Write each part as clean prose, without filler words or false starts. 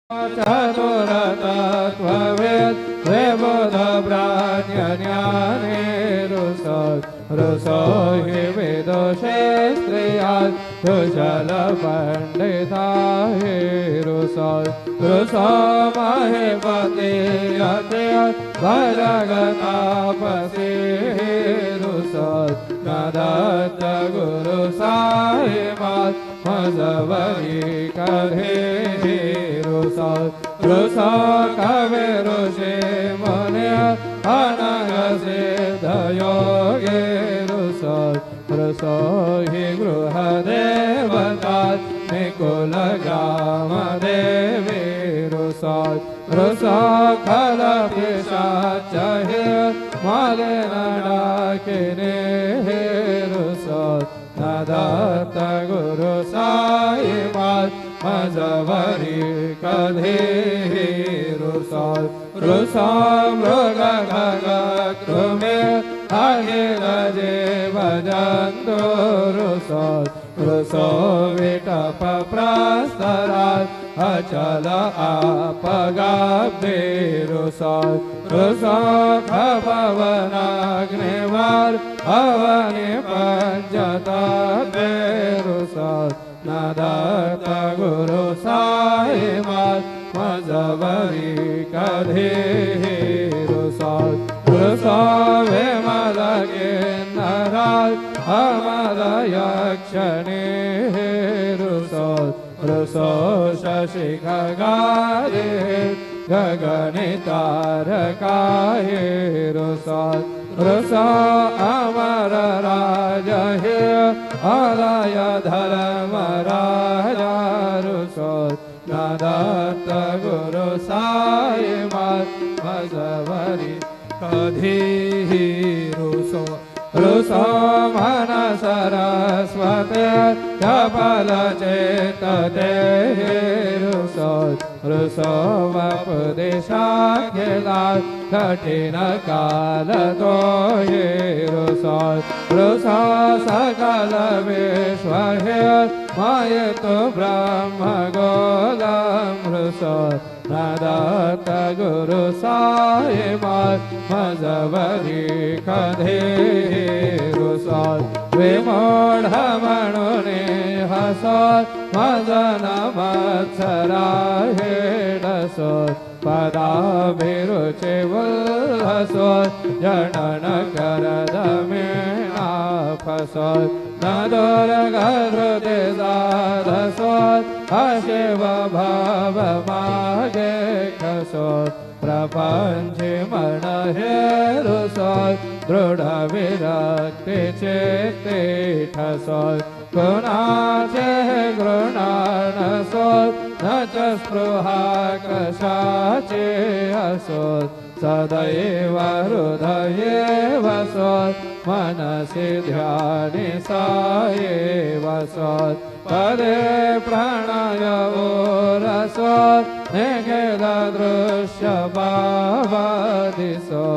चतुरतत्त्वविद् विबुधप्राज्ञज्ञाने रुसो हि विदुषे स्त्रियात् कुशलपण्डिता हि रुसो महीपति भजगतापसि रुसो न दत्त गुरु साहिमात् मजवरी कधे रुसो कवि ऋषि मुनि अनग सिद्धयोगे रुसो हि गृहदेवता निकुलग्राम देवी रुसो खलपिशाच मलिन डाकिनी रुसो न दत्त गुरु साहिमात् मजवरी कधे रुसो मृग खग कृमे अखिल जीव जन्तु रुसो विटप प्रस्तरात् अचल आपगाब्धे रुसो खपवनाग्निवार अवनि पंचतत्वे रुसो न दत्त गुरु साहिमात् मजवरी कधे रुसो विमल किन्नरात् अमल यक्षिणी रुसो शशि खगारे गगनि तारकाये रुसो अमर राज अलय धर्मराजा रुसो न दत्त गुरु साहिमात् मजवरी कधे रुसो मन सरस्वते चपल चेतते रुसो वपुदिशाखिलात् कठिन काल तो ये रुसो सकल विश्व मायतु ब्रह्म गोलम रुसो न दत्त गुरु साहिमात् मजवरी कधे रुसो विमूढ मणुने हसो मदन मत्सराहेडसो पदाभिरुचि उल्लसो जनन करदमेनाफसो न दुर्गहृदि दाधसो अशिव भाव मागे खसो प्रपंचि मन रुसो दृढ़ विरक्ति चेते ठसो गुणाचे गृणानसो न च स्पृहा कशाचे असो सदैव हृदये वसो मनसि ध्यानि साये वसो पदे प्रणय रसो निखिल दृश्य भावदिसो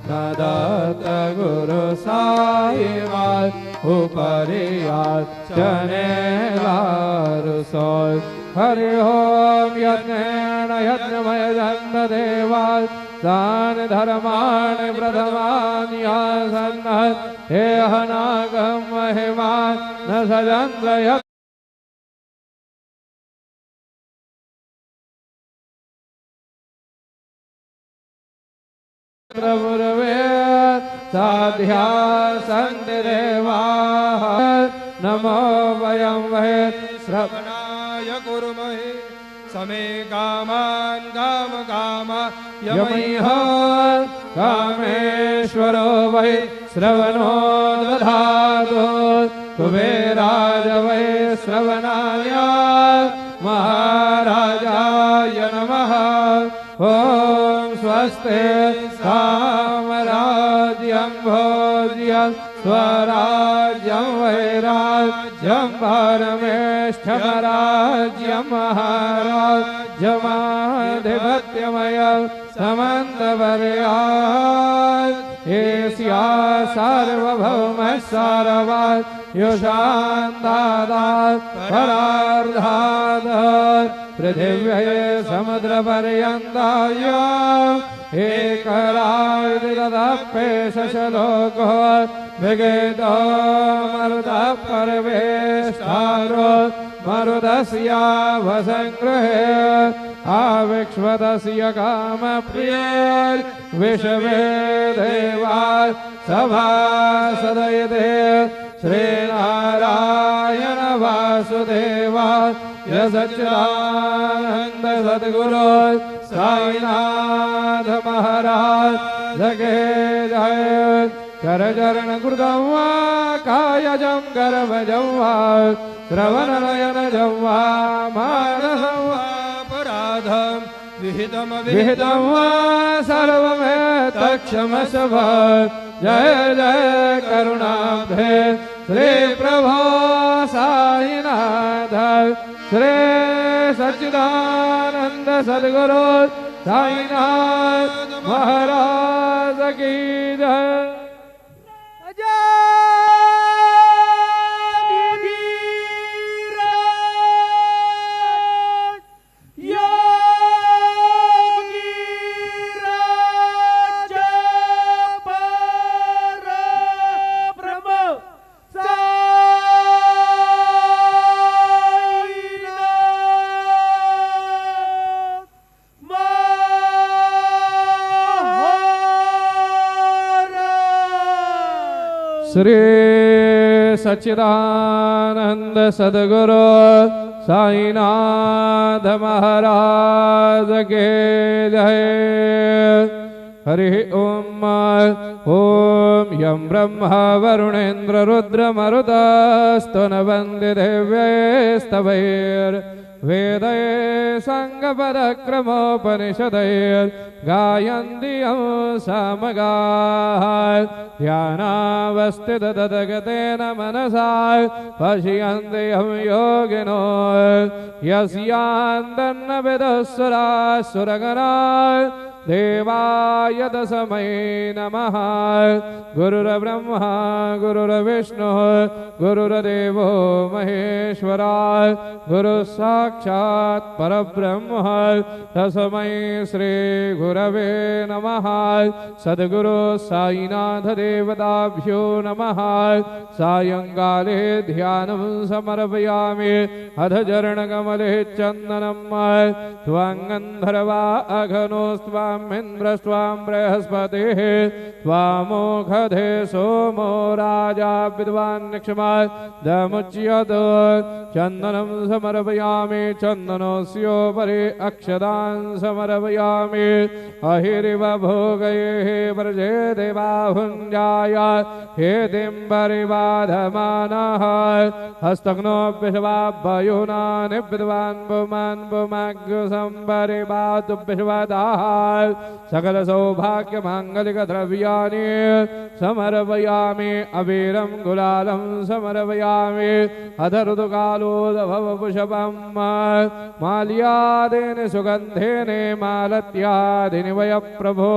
न दत्त गुरु साहिमात् उपरियात् चनेलारुसो हरि ओम यज्ञेन यज्ञमय जन्मदेवात् तान् धर्मान् प्रथमान् यासन्नः हे अनागम महिमान् न सजन्त प्रभुर्वेद साध्या सन्ति देवाः नमो वयं वै श्रवणाय कुर्महे समे कामान् काम यमैः कामेश्वरो वै श्रवणो दधातु कुबेराज वै श्रवणाय महाराजाय नमः ओम स्वस्ते साम्राज्यं भोज्यं स्वराज्यं वैराज्यं परमेष्ठमराज्यं महाराज्यमाधिपत्यमयं समन्तवर्यात् एष्या सार्वभौमः सारवात् युषान्तादात् परार्धात् पृथिव्यै समुद्रपर्यन्ताय एकरायुधदपेशलोको विगतो मरुतः परमेष्ठारो मरुदस्यावसङ्गृहे आविक्ष्वदस्य कामप्रियैर् विश्वे देवा सभासदयते श्रीनारायण वासुदेवा सच्चिदानंद सद्गुरु साईनाथ महाराज जगे जय करचरण कृतं वा कायजं कर्मजं वा श्रवणनयनजं वा मानसं वा पराधं विहितं वा सर्वमेतत्क्षमस्व जय जय करुणाब्धे श्री प्रभो साईनाथ श्री सच्चिदानंद सद्गुरु साईनाथ महाराज की जय। श्री सच्चिदानंद सद्गुरु साईनाथ महाराज के जय। हरि ओम ओम यं ब्रह्मा वरुणेन्द्र रुद्र मरुतस्तुनवन्ति दिव्यैस्तवैर् वेदै साङ्गपदक्रमोपनिषदैर् गायन्ति यं सामगाः ध्यानावस्थिततगतेन मनसा पश्यन्ति यं योगिनो यस्यान्तर्नविदुःसुरासुरगणाः देवाय तस्मै नमः। गुरुर्ब्रह्मा गुरुर्विष्णुः गुरुर्देवो महेश्वरः गुरुः साक्षात् परब्रह्म तस्मै श्री गुरवे नमः। सद्गुरु साईनाथ देवताभ्यो नमः। सायंकाले ध्यानं समर्पयामि अध चरणकमले चन्दनं त्वाङ्गन्धर्वा अघनोस्त्वामिन्द्रस्त्वां बृहस्पतिः त्वामोघधे सोमो राजा विद्वान् निक्षमादमुच्यत। चन्दनं समर्पयामि चन्दनस्योपरि अक्षतान् समर्पयामि। अहिरिव भोगये व्रजे देवाहुञ्जाय हेतिम्बरिबाधमानः हस्तघ्नोऽप्यशवाभयोनानि विद्वान् पुमान् पुमाग्रसम्बरिबातुभ्यशवदाः सकल सौभाग्य मांगलिक द्रव्यानि समर्पयामि। अवीरं गुलालं समर्पयामि। अधरुदकालोदभवपुष्पं माल्यादेन सुगन्धेन मालत्यादिनि वय प्रभो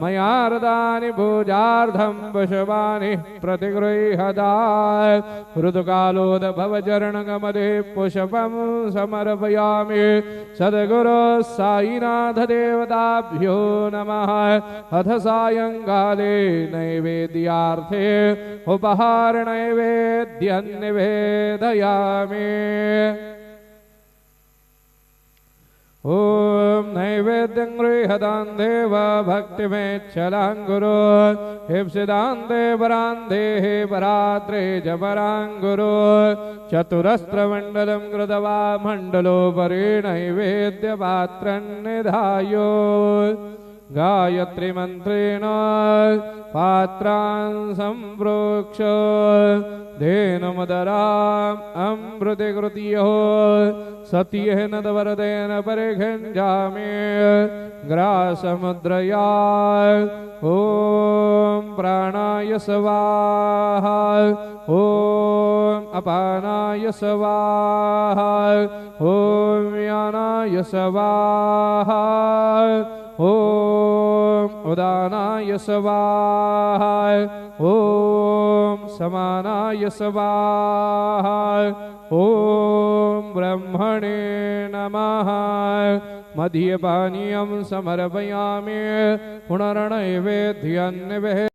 मयार्दानि पूजार्थं पुष्पाणि प्रतिगृह्यताः। ऋतुकालोदभवचरणकमले पुष्पं समर्पयामि। सद्गुरो साईनाथ देवताभ्यो नमः। अथ सायंकाले नैवेद्यार्थे उपहार नैवेद्यं निवेदयामि। ओम नैवेद्यं गृह्यतां देव भक्तिमेच्छलां गुरु हिप्सितां देवरान्धे परात्रे च परां गुरु। चतुरस्त्रमण्डलं कृत्वा मण्डलोपरि नैवेद्यपात्रं निधायो गायत्री मंत्रेण पात्रान् सम्प्रोक्ष धेनुमदराम् अमृतकृत्यो सत्येन वरदेन परिघञ्जामि ग्रासमुद्रया। ओम प्राणाय स्वाहा ओम अपानाय स्वाहा ओम व्यानाय स्वाहा ओम उदानाय स्वाहा ओम समानाय स्वाहा ॐ ब्रह्मणे नमः मध्यपानीयं समर्पयामि पुनर्नैवेद्यं निवेदयामि